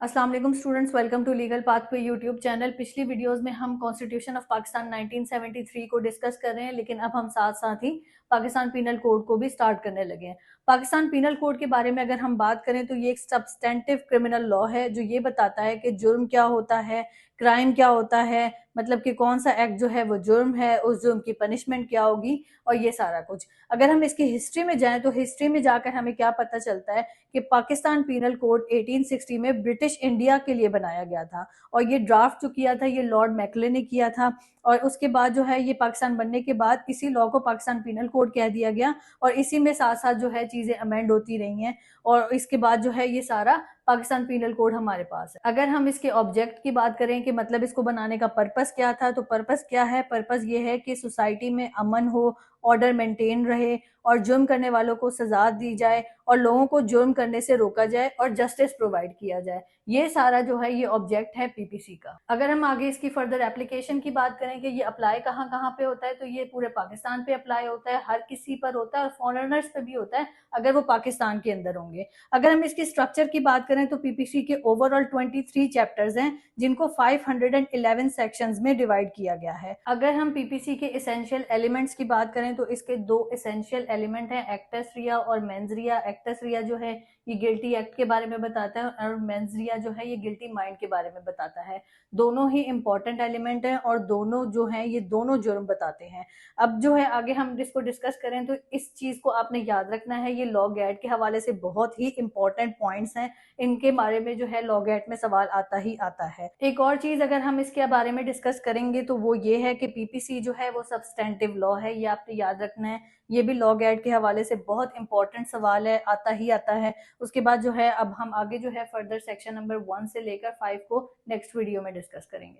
अस्सलाम वालेकुम students, welcome to legal path पे यूट्यूब चैनल। पिछली वीडियोस में हम कॉन्स्टिट्यूशन ऑफ पाकिस्तान 1973 को डिस्कस कर रहे हैं, लेकिन अब हम साथ साथ ही पाकिस्तान पीनल कोड को भी स्टार्ट करने लगे हैं। पाकिस्तान पीनल कोड के बारे में अगर हम बात करें तो ये एक सब्सटेंटिव क्रिमिनल लॉ है जो ये बताता है कि जुर्म क्या होता है, क्राइम क्या होता है, मतलब कि कौन सा एक्ट जो है वो जुर्म है, उस जुर्म की पनिशमेंट क्या होगी और ये सारा कुछ। अगर हम इसकी हिस्ट्री में जाएं तो हिस्ट्री में जाकर हमें क्या पता चलता है कि पाकिस्तान पीनल कोड 1860 में ब्रिटिश इंडिया के लिए बनाया गया था और ये ड्राफ्ट जो किया था ये लॉर्ड मैकले ने किया था। और उसके बाद जो है ये पाकिस्तान बनने के बाद इसी लॉ को पाकिस्तान पीनल कोड कह दिया गया और इसी में साथ साथ जो है चीजें अमेंड होती रही हैं और इसके बाद जो है ये सारा पाकिस्तान पीनल कोड हमारे पास है। अगर हम इसके ऑब्जेक्ट की बात करें कि मतलब इसको बनाने का पर्पस क्या था, तो पर्पस क्या है, पर्पस ये है कि सोसाइटी में अमन हो, ऑर्डर मेंटेन रहे और जुर्म करने वालों को सजा दी जाए और लोगों को जुर्म करने से रोका जाए और जस्टिस प्रोवाइड किया जाए। ये सारा जो है ये ऑब्जेक्ट है पीपीसी का। अगर हम आगे इसकी फर्दर एप्लीकेशन की बात करें कि ये अप्लाई कहाँ कहाँ पे होता है, तो ये पूरे पाकिस्तान पे अप्लाई होता है, हर किसी पर होता है और फॉरेनर्स पे भी होता है अगर वो पाकिस्तान के अंदर होंगे। अगर हम इसकी स्ट्रक्चर की बात करें तो पीपीसी के ओवरऑल 23 चैप्टर्स हैं जिनको 511 सेक्शंस में डिवाइड किया गया है। अगर हम पीपीसी के एसेंशियल एलिमेंट्स की बात करें तो इसके दो एसेंशियल एलिमेंट हैं, एक्टस रिया और मेंस रिया। एक्टस रिया जो है ये गिल्टी एक्ट के बारे में बताता है और मेंस रिया जो है ये गिल्टी माइंड के बारे में बताता है। दोनों ही इंपॉर्टेंट एलिमेंट हैं और दोनों जो है ये दोनों जुर्म बताते हैं। अब जो है आगे हम इसको डिस्कस करें तो इस चीज को आपने याद रखना है, ये लॉ गैट के हवाले से बहुत ही इंपॉर्टेंट पॉइंट्स हैं, इनके बारे में जो है लॉ गैट में सवाल आता ही आता है। एक और चीज अगर हम इसके बारे में डिस्कस करेंगे तो वो ये है कि पीपीसी जो है वो सब्सटेंटिव लॉ है, ये आपने याद रखना है। ये भी लॉ गैट के हवाले से बहुत इंपॉर्टेंट सवाल है, आता ही आता है। उसके बाद जो है अब हम आगे जो है फर्दर सेक्शन नंबर 1 से लेकर 5 को नेक्स्ट वीडियो में डिस्कस करेंगे।